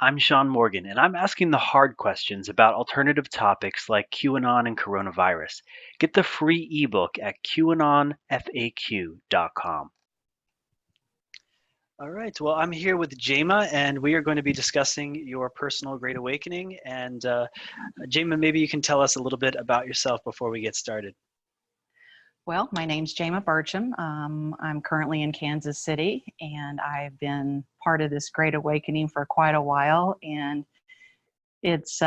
I'm Sean Morgan, and I'm asking the hard questions about alternative topics like QAnon and coronavirus. Get the free ebook at QAnonFAQ.com. All right, well, I'm here with Jama, and we are going to be discussing your personal Great Awakening. And Jama, maybe you can tell us a little bit about yourself before we get started. Well, my name's Jamia Burcham. I'm currently in Kansas City, and I've been part of this Great Awakening for quite a while. And it's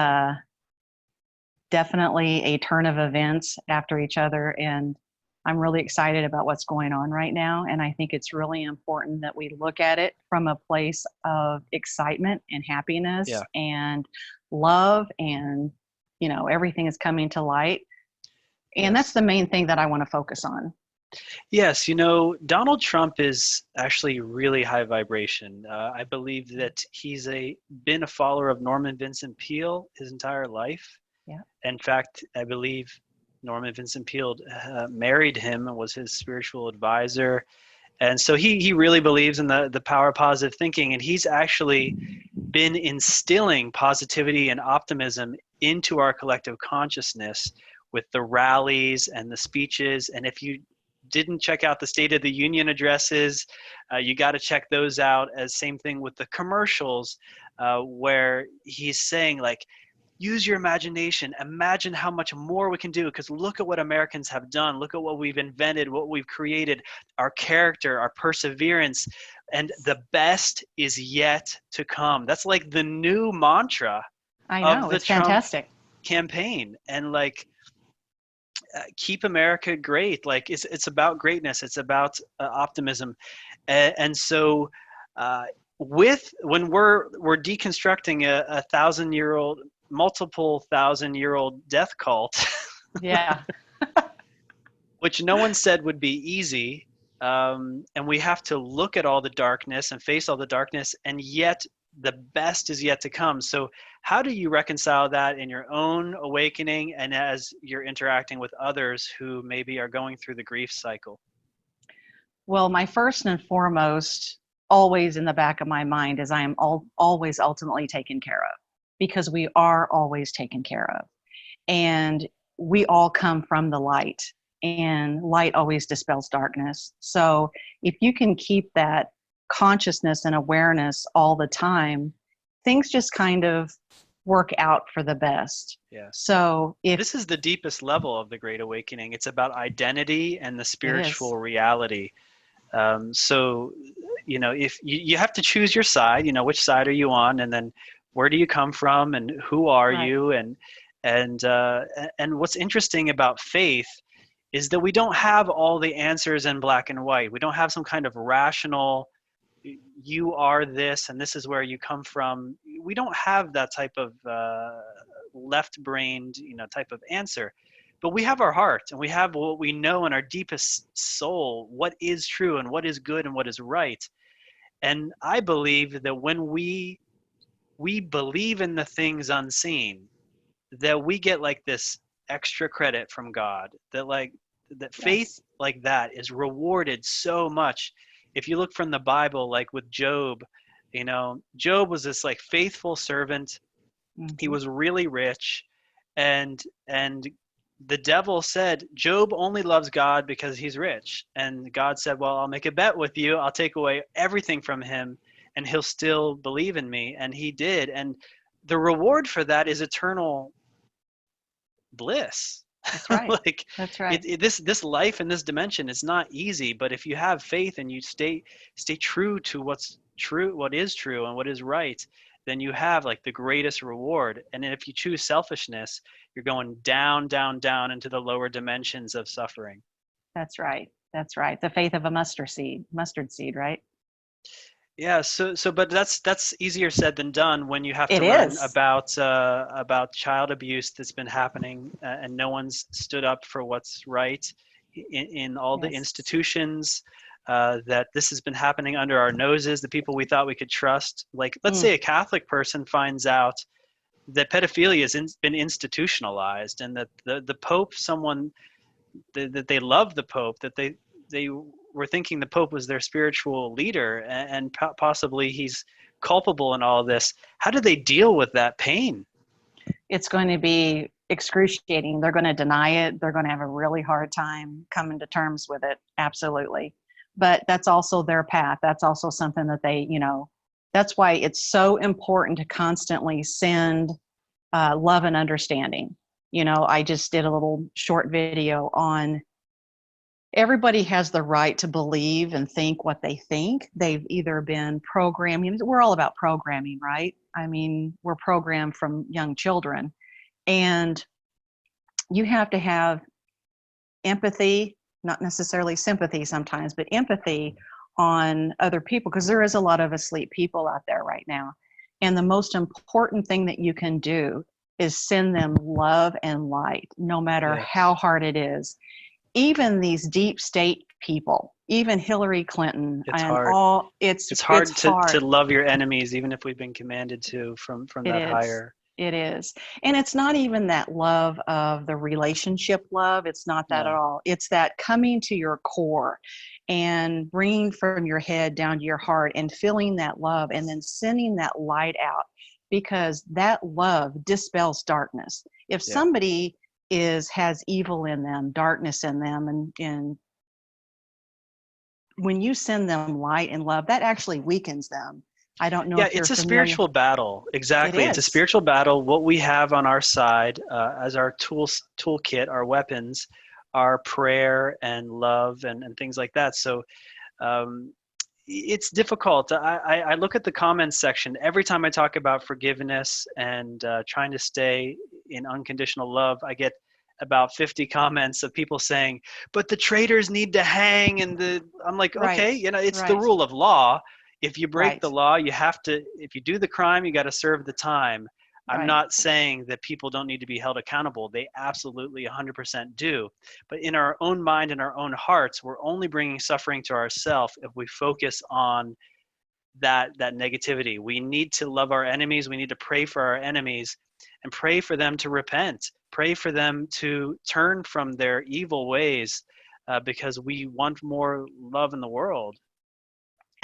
definitely a turn of events after each other. And I'm really excited about what's going on right now. And I think it's really important that we look at it from a place of excitement and happiness Yeah. and love, and, everything is coming to light. And that's Yes. the main thing that I want to focus on. Yes, Donald Trump is actually really high vibration. I believe that he's been a follower of Norman Vincent Peale his entire life. Yeah. In fact, I believe Norman Vincent Peale married him and was his spiritual advisor. And so he really believes in the power of positive thinking. And he's actually been instilling positivity and optimism into our collective consciousness with the rallies and the speeches. And if you didn't check out the State of the Union addresses, you got to check those out. As same thing with the commercials, where he's saying, like, use your imagination. Imagine how much more we can do, because look at what Americans have done. Look at what we've invented, what we've created, our character, our perseverance, and the best is yet to come. That's like the new mantra I of know, the it's Trump fantastic. campaign. And like, keep America great. Like, it's about greatness. It's about optimism. And so when we're deconstructing a thousand-year-old, multiple thousand-year-old death cult, Yeah, which no one said would be easy, and we have to look at all the darkness and face all the darkness, and yet the best is yet to come. So how do you reconcile that in your own awakening and as you're interacting with others who maybe are going through the grief cycle? well, my first and foremost, always in the back of my mind, is I am always ultimately taken care of, because we are always taken care of. And we all come from the light, and light always dispels darkness. So if you can keep that consciousness and awareness all the time, things just kind of work out for the best. Yes. So if This is the deepest level of the Great Awakening. It's about identity and the it is, spiritual reality. So, if you have to choose your side, which side are you on, and then where do you come from, and who are right, you, and what's interesting about faith is that we don't have all the answers in black and white. We don't have some kind of rational, you are this and this is where you come from. We don't have that type of left-brained, type of answer. But we have our heart, and we have what we know in our deepest soul, what is true and what is good and what is right. And I believe that when we believe in the things unseen, that we get like this extra credit from God, that faith yes, like that is rewarded so much. If you look from the Bible, like with Job, Job was this like faithful servant. He hmm, was really rich, and the devil said, Job only loves God because he's rich. And God said, well, I'll make a bet with you. I'll take away everything from him and he'll still believe in me. And he did. And the reward for that is eternal bliss. that's right, Like, that's right. this life in this dimension is not easy, but if you have faith and you stay true to what's true, what is true and what is right, then you have like the greatest reward. And then if you choose selfishness, you're going down, down, down into the lower dimensions of suffering. That's right. That's right. The faith of a mustard seed, right? Yeah, but that's easier said than done when you have It to learn is. about child abuse that's been happening, and no one's stood up for what's right in all the Yes. institutions. That this has been happening under our noses. The people we thought we could trust, like let's Mm, say a Catholic person finds out that pedophilia has been institutionalized, and that the Pope, someone that they love the Pope, that they were thinking the Pope was their spiritual leader, and possibly he's culpable in all of this. How do they deal with that pain? It's going to be excruciating. They're going to deny it. They're going to have a really hard time coming to terms with it. Absolutely. But that's also their path. That's also something that they, that's why it's so important to constantly send love and understanding. I just did a little short video on everybody has the right to believe and think what they think. They've either been programmed. We're all about programming, right? I mean, we're programmed from young children. And you have to have empathy, not necessarily sympathy sometimes, but empathy on other people, because there is a lot of asleep people out there right now. And the most important thing that you can do is send them love and light, no matter how hard it is. Even these deep state people, even Hillary Clinton, It's and hard. all It's hard to love your enemies, even if we've been commanded to from that higher. It is. And it's not even that love of the relationship love. It's not that at all. It's that coming to your core and bringing from your head down to your heart and feeling that love and then sending that light out, because that love dispels darkness. If somebody has evil in them, darkness in them, and when you send them light and love, that actually weakens them. I don't know if you're it's a familiar. spiritual battle. Exactly. It's a spiritual battle. What we have on our side as our toolkit, our weapons, are prayer and love and things like that. So it's difficult. I look at the comments section every time I talk about forgiveness and trying to stay in unconditional love. I get about 50 comments of people saying, but the traitors need to hang. And I'm like, okay, it's the rule of law. If you break the law, you have to, if you do the crime, you got to serve the time. I'm not saying that people don't need to be held accountable. They absolutely 100% do. But in our own mind and our own hearts, we're only bringing suffering to ourselves if we focus on that negativity. We need to love our enemies. We need to pray for our enemies and pray for them to repent. Pray for them to turn from their evil ways because we want more love in the world.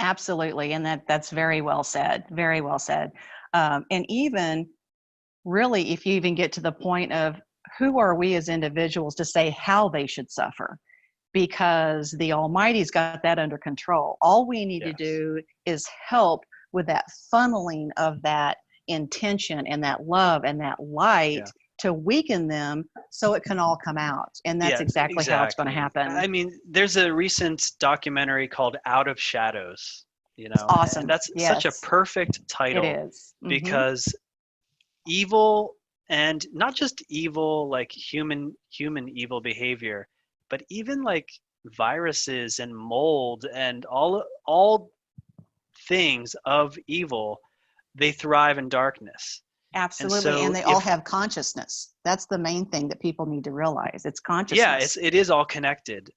Absolutely. And that's very well said. Very well said. And even really, if you even get to the point of who are we as individuals to say how they should suffer, because the Almighty's got that under control. All we need to do is help with that funneling of that intention and that love and that light to weaken them so it can all come out. And that's exactly how it's going to happen. I mean, there's a recent documentary called Out of Shadows, It's awesome. And that's such a perfect title. It is. Mm-hmm. Because evil, and not just evil like human evil behavior, but even like viruses and mold and all things of evil, they thrive in darkness. Absolutely. And they all have consciousness. That's the main thing that people need to realize. It's consciousness. Yeah, it is all connected.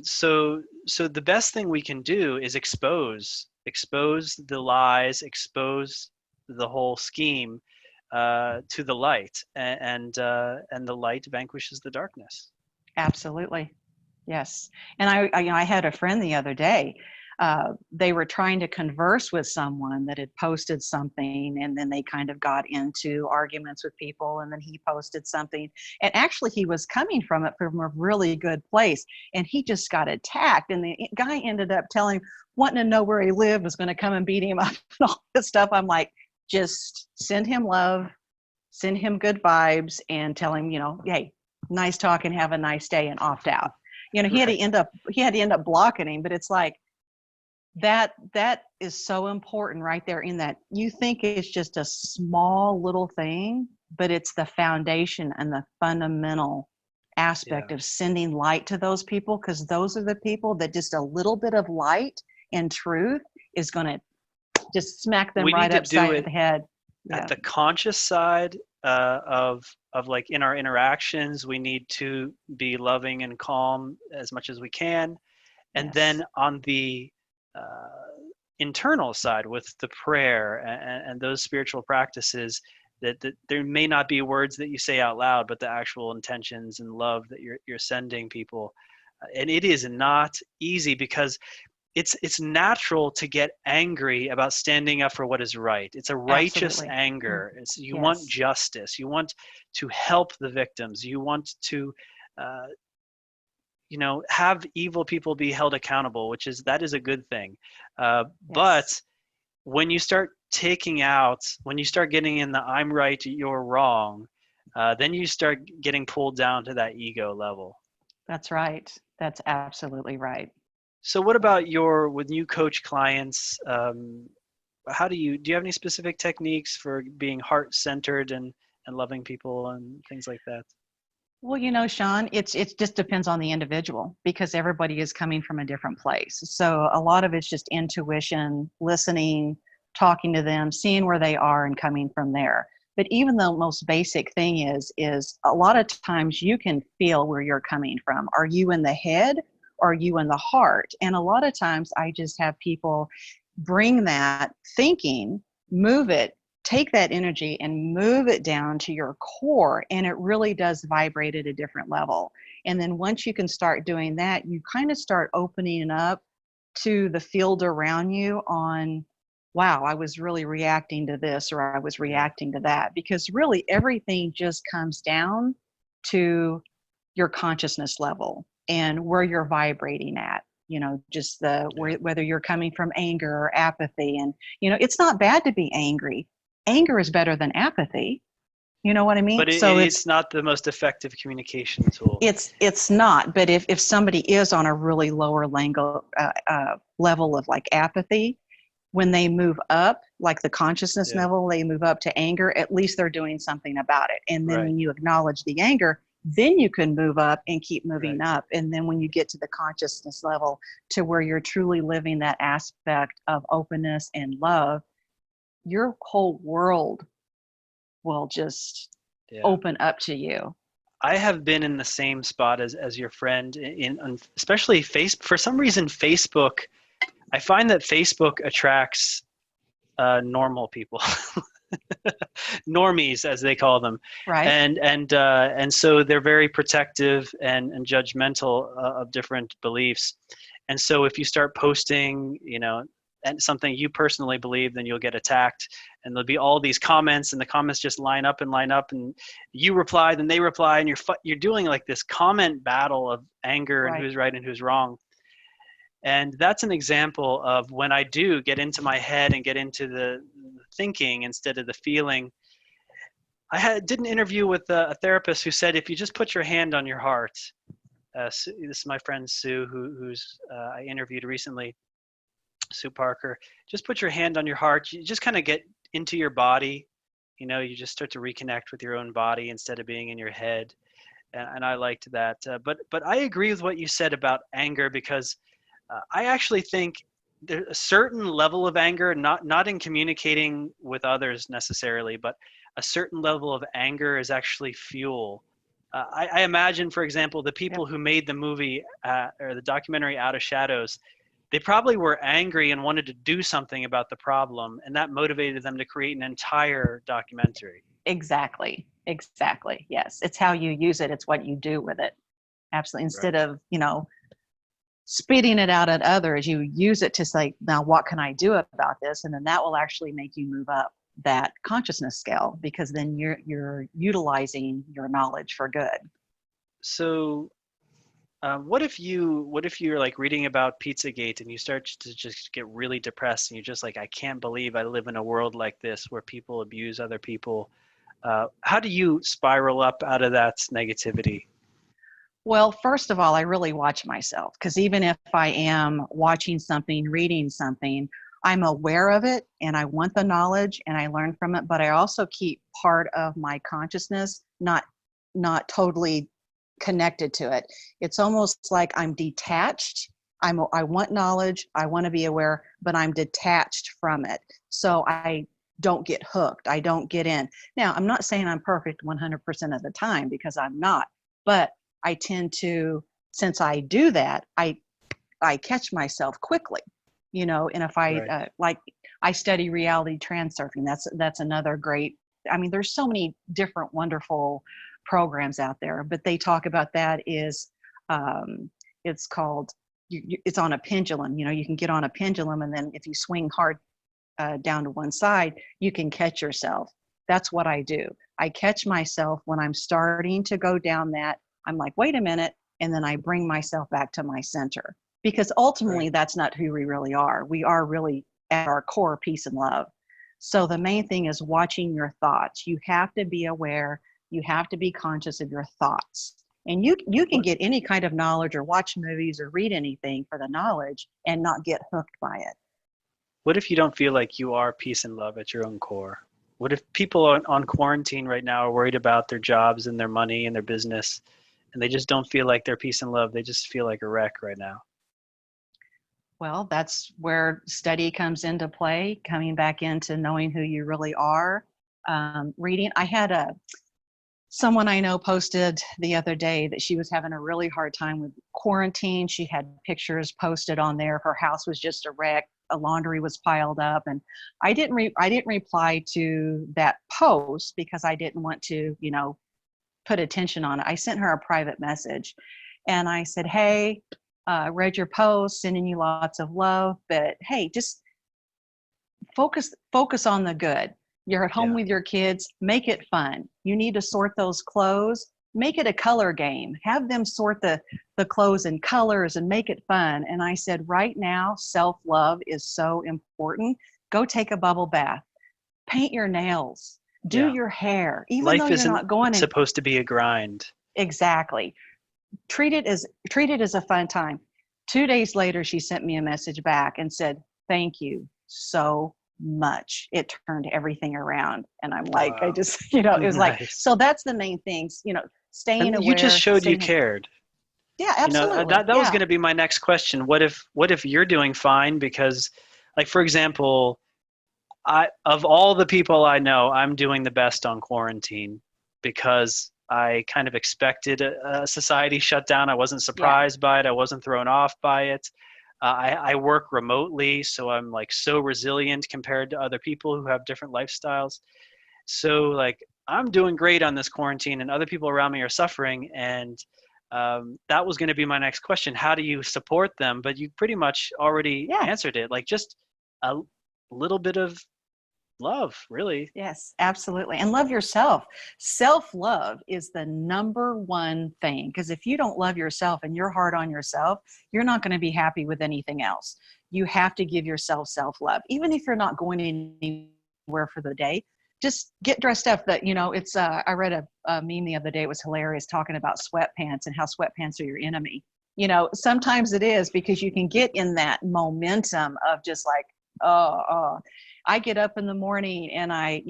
So the best thing we can do is expose the lies, expose the whole scheme to the light, and the light vanquishes the darkness. Absolutely. Yes. And I had a friend the other day. They were trying to converse with someone that had posted something, and then they kind of got into arguments with people, and then he posted something, and actually he was coming from a really good place, and he just got attacked, and the guy ended up wanting to know where he lived, was going to come and beat him up and all this stuff. I'm like, just send him love, send him good vibes, and tell him, hey, nice talking, have a nice day, and opt out. He had to end up blocking him, but it's like, that is so important right there, in that you think it's just a small little thing, but it's the foundation and the fundamental aspect of sending light to those people, because those are the people that just a little bit of light and truth is going to just smack them right upside the head. At the conscious side of like in our interactions, we need to be loving and calm as much as we can. And then on the internal side with the prayer and those spiritual practices, that there may not be words that you say out loud, but the actual intentions and love that you're sending people. And it is not easy, because it's natural to get angry about standing up for what is right. It's a righteous Absolutely. anger. It's, you want Yes. justice. You want to help the victims. You want to, uh, have evil people be held accountable, that is a good thing. But Yes. when you start when you start getting in the I'm right, you're wrong, then you start getting pulled down to that ego level. That's right. That's absolutely right. So what about when you coach clients, how do you have any specific techniques for being heart-centered and loving people and things like that? Well, Sean, it just depends on the individual because everybody is coming from a different place. So a lot of it's just intuition, listening, talking to them, seeing where they are and coming from there. But even the most basic thing is a lot of times you can feel where you're coming from. Are you in the head or are you in the heart? And a lot of times I just have people bring that thinking, move it, take that energy and move it down to your core, and it really does vibrate at a different level. And then once you can start doing that, you kind of start opening up to the field around you on, wow, I was really reacting to this or I was Yeah. reacting to that, because really everything just comes down to your consciousness level and where you're vibrating at. Just Yeah. whether you're coming from anger or apathy. And it's not bad to be angry. Anger is better than apathy. You know what I mean? But So it's not the most effective communication tool. it's not. But if somebody is on a really lower level of like apathy, when they move up, like the consciousness Yeah. level, they move up to anger, at least they're doing something about it. And then Right. when you acknowledge the anger, then you can move up and keep moving Right. up. And then when you get to the consciousness level to where you're truly living that aspect of openness and love, your whole world will just Yeah. open up to you. I have been in the same spot as your friend especially for some reason Facebook. I find that Facebook attracts normal people, normies as they call them, Right? and so they're very protective and judgmental of different beliefs. And so if you start posting, and something you personally believe, then you'll get attacked, and there'll be all these comments, and the comments just line up, and you reply, then they reply, and you're doing like this comment battle of anger and Right. who's right and who's wrong. And that's an example of when I do get into my head and get into the thinking instead of the feeling. Did an interview with a therapist who said, if you just put your hand on your heart, this is my friend Sue, who's I interviewed recently, Sue Parker. Just put your hand on your heart. You just kind of get into your body. You just start to reconnect with your own body instead of being in your head. And I liked that. But I agree with what you said about anger, because I actually think there's a certain level of anger, not in communicating with others necessarily, but a certain level of anger is actually fuel. I imagine, for example, the Yep. people who made the movie or the documentary Out of Shadows, they probably were angry and wanted to do something about the problem, and that motivated them to create an entire documentary. Exactly. Exactly. Yes. It's how you use it. It's what you do with it. Absolutely. Instead Right. of, spitting it out at others, you use it to say, now what can I do about this? And then that will actually make you move up that consciousness scale, because then you're utilizing your knowledge for good. So what if you're like reading about Pizzagate and you start to just get really depressed and you're just like, I can't believe I live in a world like this where people abuse other people. How do you spiral up out of that negativity? Well, first of all, I really watch myself, because even if I am watching something, reading something, I'm aware of it and I want the knowledge and I learn from it, but I also keep part of my consciousness not totally connected to it. It's almost like I'm detached. I want knowledge, I want to be aware, but I'm detached from it. So I don't get hooked. I don't get in. Now, I'm not saying I'm perfect 100% of the time, because I'm not, but I tend to, since I do that, I catch myself quickly, and if I, Right. like, I study reality transurfing. That's another great, I mean, there's so many different wonderful programs out there, but they talk about that is, it's called it's on a pendulum. You can get on a pendulum, and then if you swing hard down to one side, you can catch yourself. That's what I do. I catch myself when I'm starting to go down that. I'm like, wait a minute. And then I bring myself back to my center, because ultimately that's not who we really are. We are really at our core peace and love. So the main thing is watching your thoughts. You have to be aware. You have to be conscious of your thoughts. And you can get any kind of knowledge or watch movies or read anything for the knowledge and not get hooked by it. What if you don't feel like you are peace and love at your own core? What if people on quarantine right now are worried about their jobs and their money and their business, and they just don't feel like they're peace and love? They just feel like a wreck right now. Well, that's where study comes into play, coming back into knowing who you really are. Reading. I had someone I know posted the other day that she was having a really hard time with quarantine. She had pictures posted on there. Her house was just a wreck. A laundry was piled up, and I didn't reply to that post because I didn't want to, put attention on it. I sent her a private message, and I said, "Hey, read your post, sending you lots of love, but hey, just focus on the good. You're at home with your kids, make it fun. You need to sort those clothes, make it a color game. Have them sort the clothes in colors and make it fun." And I said, right now, self-love is so important. Go take a bubble bath, paint your nails, do your hair, even though you're not going in. Supposed to be a grind. Exactly. Treat it as a fun time. 2 days later, she sent me a message back and said, "Thank you so much. It turned everything around." And I'm like, Wow. I just, it was like, so that's the main things, staying aware. You just showed you cared. Yeah, absolutely. That was going to be my next question. What if you're doing fine? Because, like, for example, of all the people I know, I'm doing the best on quarantine because I kind of expected a society shutdown. I wasn't surprised by it. I wasn't thrown off by it. I work remotely, so I'm like so resilient compared to other people who have different lifestyles. So like I'm doing great on this quarantine, and other people around me are suffering. And that was going to be my next question: how do you support them? But you pretty much already answered it. Like just a little bit of love, really. Yes, absolutely. And love yourself. Self-love is the number one thing, because if you don't love yourself and you're hard on yourself, you're not going to be happy with anything else. You have to give yourself self-love. Even if you're not going anywhere for the day, just get dressed up. That, it's, I read a meme the other day. It was hilarious, talking about sweatpants and how sweatpants are your enemy. Sometimes it is, because you can get in that momentum of just like, I get up in the morning and I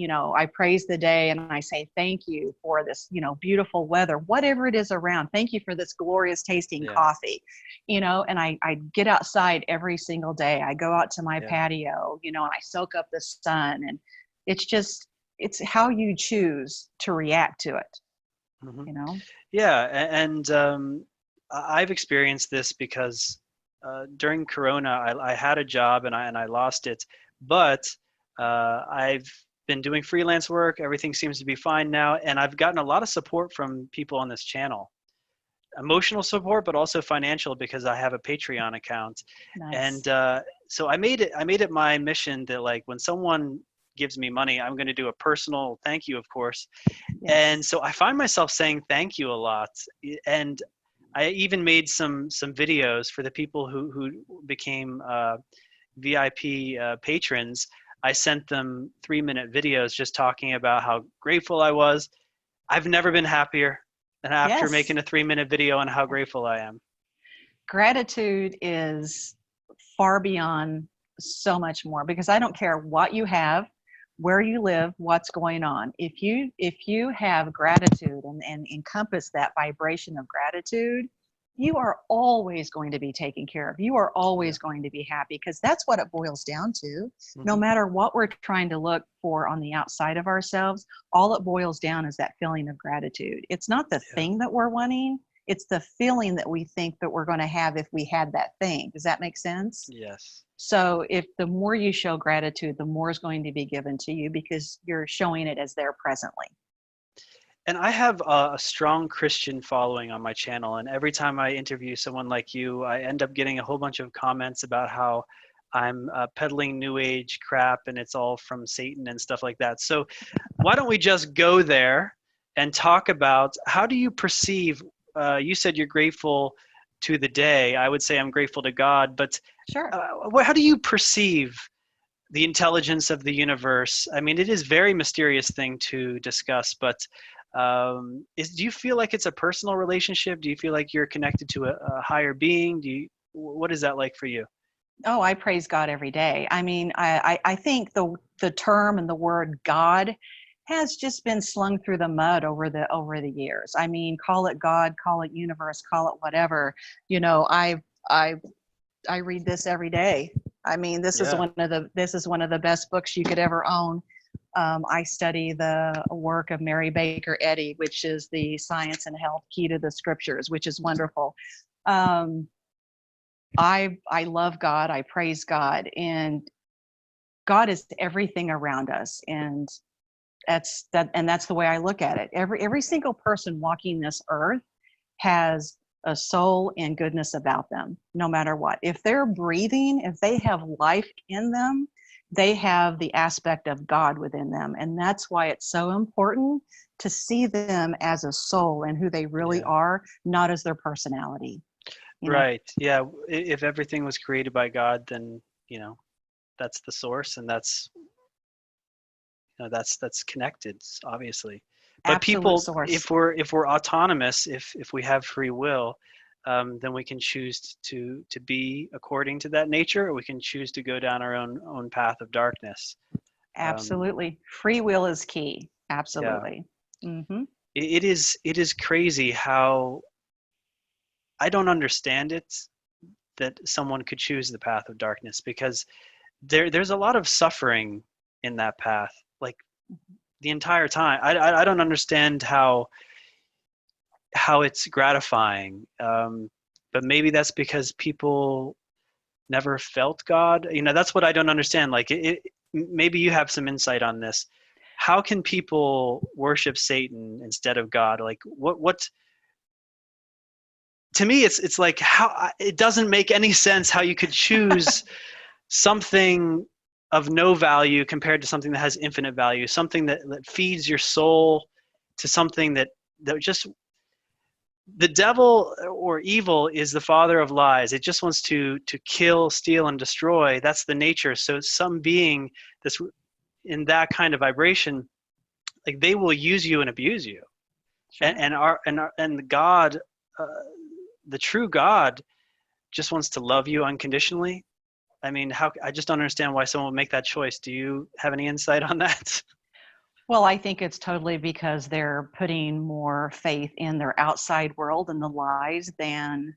praise the day and I say, thank you for this, beautiful weather, whatever it is around. Thank you for this glorious tasting coffee, and I get outside every single day. I go out to my patio, and I soak up the sun, and it's how you choose to react to it, Yeah. And I've experienced this because during Corona, I had a job and I lost it, but I've been doing freelance work. Everything seems to be fine now. And I've gotten a lot of support from people on this channel, emotional support, but also financial, because I have a Patreon account. Nice. And so I made it my mission that, like, when someone gives me money, I'm going to do a personal thank you, of course. Yes. And so I find myself saying thank you a lot. And I even made some videos for the people who became VIP patrons. I sent them 3-minute videos just talking about how grateful I was. I've never been happier than after making a 3-minute video on how grateful I am. Gratitude is far beyond so much more, because I don't care what you have, where you live, what's going on. If you have gratitude and encompass that vibration of gratitude, you are always going to be taken care of. You are always going to be happy, because that's what it boils down to. Mm-hmm. No matter what we're trying to look for on the outside of ourselves, all it boils down is that feeling of gratitude. It's not the thing that we're wanting. It's the feeling that we think that we're going to have if we had that thing. Does that make sense? Yes. So if the more you show gratitude, the more is going to be given to you, because you're showing it as there presently. And I have a strong Christian following on my channel, and every time I interview someone like you, I end up getting a whole bunch of comments about how I'm peddling New Age crap and it's all from Satan and stuff like that. So why don't we just go there and talk about how do you perceive? You said you're grateful to the day. I would say I'm grateful to God, but Sure. how do you perceive the intelligence of the universe? I mean, it is a very mysterious thing to discuss, but do you feel like it's a personal relationship? Do you feel like you're connected to a higher being? What is that like for you? Oh, I praise God every day. I mean, I think the term and the word God has just been slung through the mud over the years. I mean, call it God, call it universe, call it whatever. You know, I I read this every day. I mean, Yeah. this is one of the best books you could ever own. I study the work of Mary Baker Eddy, which is the Science and Health Key to the Scriptures, which is wonderful. Um, I love God. I praise God, and God is everything around us, and that's the way I look at it. Every single person walking this earth has a soul and goodness about them, no matter what. If they're breathing, if they have life in them, they have the aspect of God within them. And that's why it's so important to see them as a soul and who they really Yeah. are, not as their personality. You know, Right. Yeah. If everything was created by God, then, that's the source, and that's connected, obviously. But absolute people, source. if we're autonomous, if we have free will, then we can choose to be according to that nature, or we can choose to go down our own path of darkness. Um, Absolutely. Free will is key. yeah, Absolutely. Hmm. it is crazy how I don't understand it that someone could choose the path of darkness, because there's a lot of suffering in that path, like the entire time. I don't understand how it's gratifying. But maybe that's because people never felt God. That's what I don't understand. Like maybe you have some insight on this. How can people worship Satan instead of God? Like what to me it's like, how it doesn't make any sense how you could choose something of no value compared to something that has infinite value, something that feeds your soul, to something that just, the devil or evil is the father of lies. It just wants to kill, steal, and destroy. That's the nature. So some being that's in that kind of vibration, like, they will use you and abuse you. Sure. And the God, uh, the true God, just wants to love you unconditionally. I mean, I just don't understand why someone would make that choice. Do you have any insight on that? Well, I think it's totally because they're putting more faith in their outside world and the lies than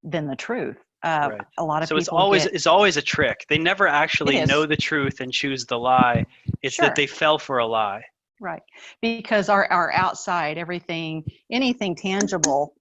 the truth. Right. A lot of So it's people always get it's always a trick. They never it actually know is the truth and choose the lie. It's that sure they fell for a lie. right because our outside everything anything tangible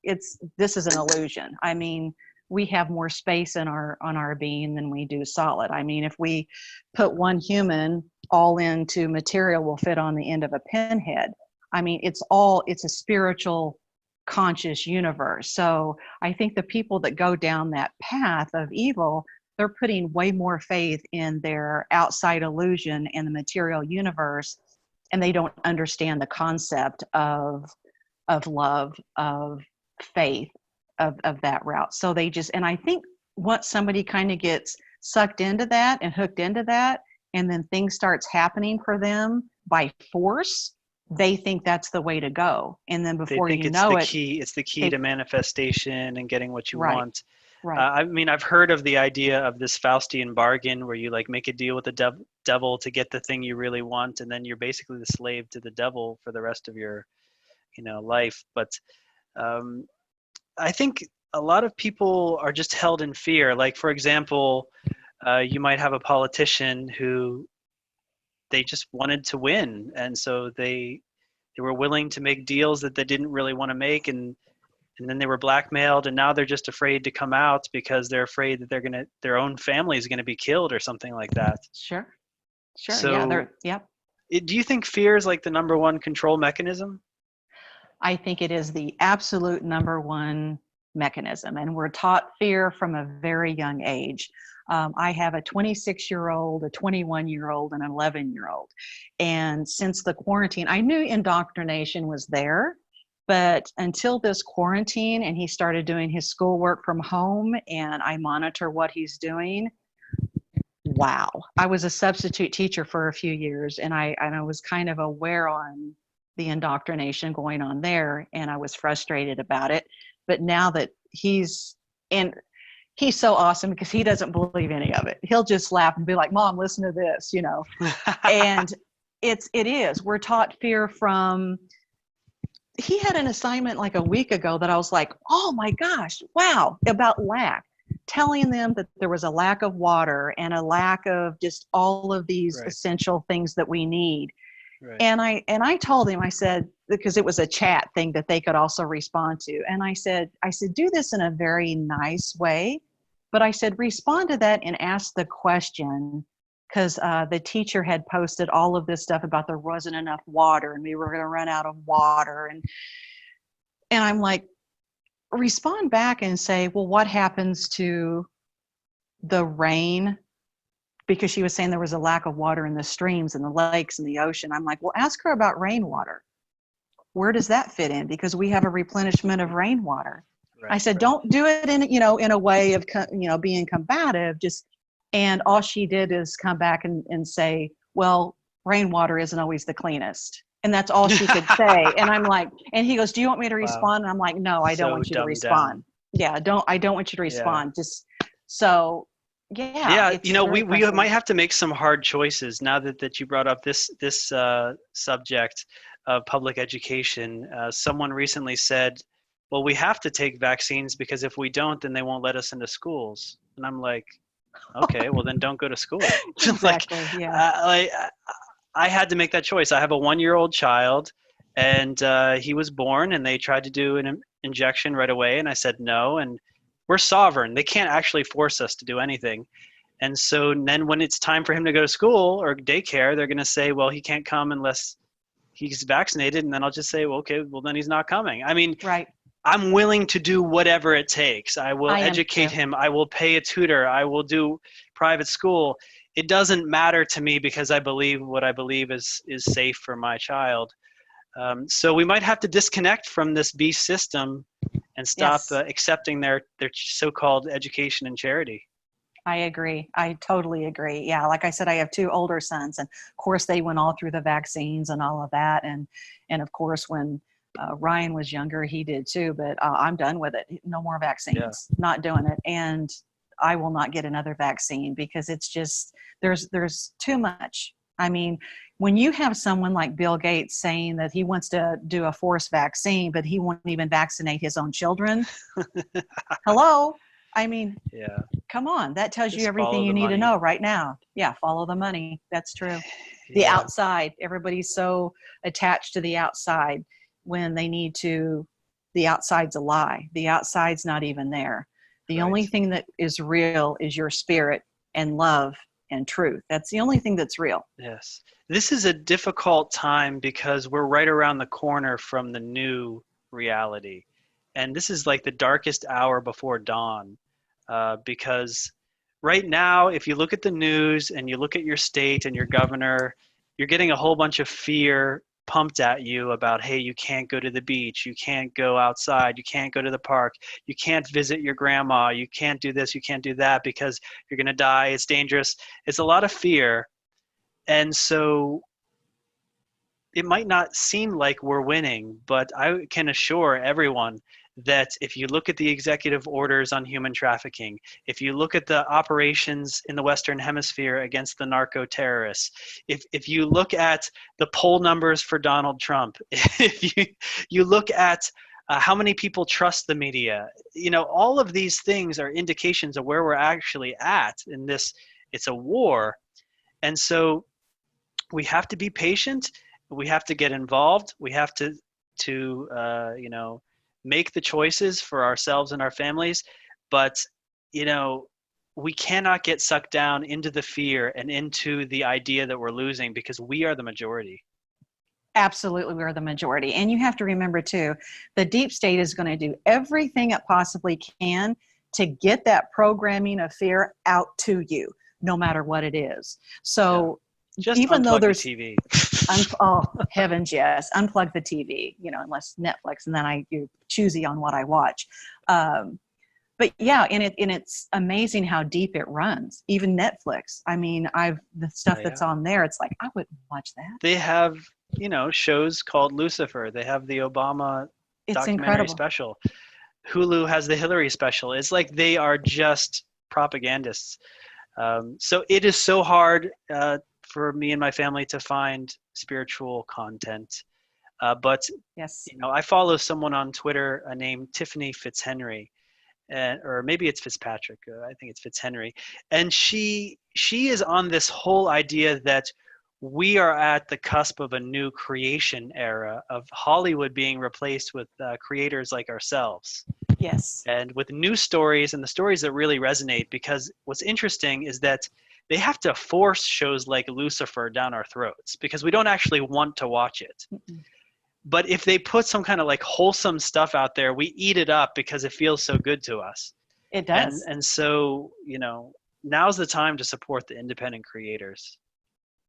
this is an illusion. I mean, we have more space in our on our being than we do solid. I mean, if we put one human all into material, will fit on the end of a pinhead. I mean, it's a spiritual conscious universe. So I think the people that go down that path of evil, they're putting way more faith in their outside illusion and the material universe, and they don't understand the concept of love, of faith, of that route. So they just, and I think once somebody kind of gets sucked into that and hooked into that, and then things starts happening for them by force, they think that's the way to go. And then They before think you it's know the it, key. It's the key they to manifestation and getting what you right, want. right. I mean, I've heard of the idea of this Faustian bargain, where you like make a deal with the devil to get the thing you really want, and then you're basically the slave to the devil for the rest of your life. But um, I think a lot of people are just held in fear. Like, for example, you might have a politician who, they just wanted to win, and so they were willing to make deals that they didn't really want to make, and then they were blackmailed, and now they're just afraid to come out because they're afraid that their own family is gonna be killed or something like that. Sure, sure. Yeah, So they're, yep. do you think fear is like the number one control mechanism? I think it is the absolute number one mechanism, and we're taught fear from a very young age. I have a 26-year-old, a 21-year-old, and an 11-year-old. And since the quarantine, I knew indoctrination was there, but until this quarantine and he started doing his schoolwork from home and I monitor what he's doing, wow. I was a substitute teacher for a few years, and I was kind of aware on the indoctrination going on there, and I was frustrated about it. But now that he's so awesome because he doesn't believe any of it. He'll just laugh and be like, "Mom, listen to this," you know. And it is. We're taught fear from. He had an assignment like a week ago that I was like, "Oh my gosh, wow!" About lack, telling them that there was a lack of water and a lack of just all of these Right. essential things that we need. Right. And I told him, I said, because it was a chat thing that they could also respond to. And I said, do this in a very nice way. But I said, respond to that and ask the question, because the teacher had posted all of this stuff about there wasn't enough water and we were going to run out of water. And I'm like, respond back and say, well, what happens to the rain? Because she was saying there was a lack of water in the streams and the lakes and the ocean. I'm like, well, ask her about rainwater. Where does that fit in? Because we have a replenishment of rainwater. Right, I said, right. don't do it in a way of, being combative. And all she did is come back and say, well, rainwater isn't always the cleanest. And that's all she could say. And I'm like, and he goes, do you want me to respond? Wow. And I'm like, no, I don't So want you to dumbed respond. down. Yeah, I don't want you to respond. Just so, yeah. Yeah, It's we very frustrating. might have to make some hard choices now that you brought up this subject of public education. Someone recently said, well, we have to take vaccines because if we don't, then they won't let us into schools. And I'm like, okay, well then don't go to school. Exactly. I had to make that choice. I have a 1-year-old child, and he was born, and they tried to do an injection right away, and I said no. And we're sovereign; they can't actually force us to do anything. And so then, when it's time for him to go to school or daycare, they're going to say, "Well, he can't come unless he's vaccinated." And then I'll just say, "Well, okay, well then he's not coming." I mean, Right. I'm willing to do whatever it takes. I will educate him. I will pay a tutor. I will do private school. It doesn't matter to me because I believe what I believe is safe for my child. So we might have to disconnect from this beast system and stop accepting their so-called education and charity. I agree. I totally agree. Yeah, like I said, I have 2 older sons, and of course they went all through the vaccines and all of that, and of course when Ryan was younger, he did too. But I'm done with it. No more vaccines. Yeah. Not doing it, and I will not get another vaccine because it's just there's too much. I mean, when you have someone like Bill Gates saying that he wants to do a forced vaccine, but he won't even vaccinate his own children. Hello. I mean, yeah. Come on, that tells Just you everything you need to know right now. Yeah, follow the money. That's true. The outside, everybody's so attached to the outside when they need to. The outside's a lie. The outside's not even there. The only thing that is real is your spirit and love and truth. That's the only thing that's real. Yes. This is a difficult time because we're right around the corner from the new reality. And this is like the darkest hour before dawn. Because right now, if you look at the news and you look at your state and your governor, you're getting a whole bunch of fear pumped at you about, hey, you can't go to the beach, you can't go outside, you can't go to the park, you can't visit your grandma, you can't do this, you can't do that because you're going to die, it's dangerous. It's a lot of fear. And so it might not seem like we're winning, but I can assure everyone that if you look at the executive orders on human trafficking, if you look at the operations in the Western Hemisphere against the narco terrorists, if you look at the poll numbers for Donald Trump, if you look at how many people trust the media, all of these things are indications of where we're actually at in this. It's a war. And so we have to be patient. We have to get involved. We have to make the choices for ourselves and our families. But, we cannot get sucked down into the fear and into the idea that we're losing because we are the majority. Absolutely, we're the majority. And you have to remember too, the deep state is going to do everything it possibly can to get that programming of fear out to you, no matter what it is. So just even though there's the TV. oh heavens, yes, unplug the TV, unless Netflix, and then you're choosy on what I watch. But yeah, and it's amazing how deep it runs. Even Netflix. I mean, the stuff that's on there, it's like I wouldn't watch that. They have, shows called Lucifer. They have the Obama documentary incredible. special. Hulu has the Hillary special. It's like they are just propagandists. So it is so hard for me and my family to find spiritual content. But yes, I follow someone on Twitter named Tiffany Fitzhenry. Or maybe it's Fitzpatrick. I think it's Fitzhenry. And she is on this whole idea that we are at the cusp of a new creation era of Hollywood being replaced with creators like ourselves. Yes. And with new stories, and the stories that really resonate, because what's interesting is that they have to force shows like Lucifer down our throats because we don't actually want to watch it. Mm-mm. But if they put some kind of like wholesome stuff out there, we eat it up because it feels so good to us. It does. And so, now's the time to support the independent creators.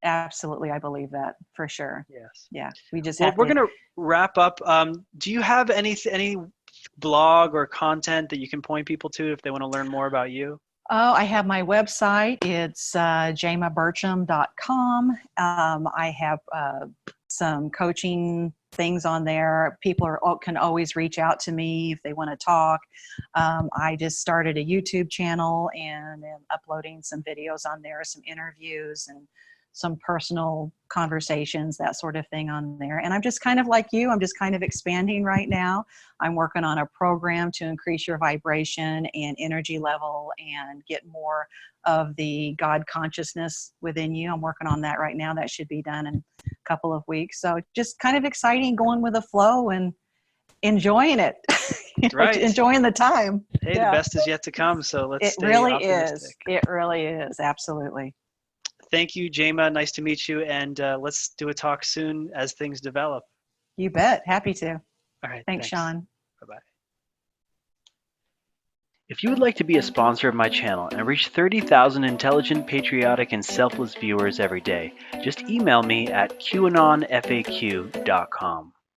Absolutely. I believe that for sure. Yes. Yeah. We just we're going to wrap up. Do you have any blog or content that you can point people to if they want to learn more about you? Oh, I have my website. It's jamiaburcham.com. I have some coaching things on there. People can always reach out to me if they want to talk. I just started a YouTube channel and am uploading some videos on there, some interviews and some personal conversations, that sort of thing on there. And I'm just kind of like you. I'm just kind of expanding right now. I'm working on a program to increase your vibration and energy level and get more of the God consciousness within you. I'm working on that right now. That should be done in a couple of weeks. So just kind of exciting, going with the flow and enjoying it. Right. Enjoying the time. Hey, the best is yet to come. So let's stay optimistic. It really is. Absolutely. Thank you, Jamia. Nice to meet you. And let's do a talk soon as things develop. You bet. Happy to. All right. Thanks, Sean. Bye-bye. If you would like to be a sponsor of my channel and reach 30,000 intelligent, patriotic, and selfless viewers every day, just email me at QAnonFAQ.com.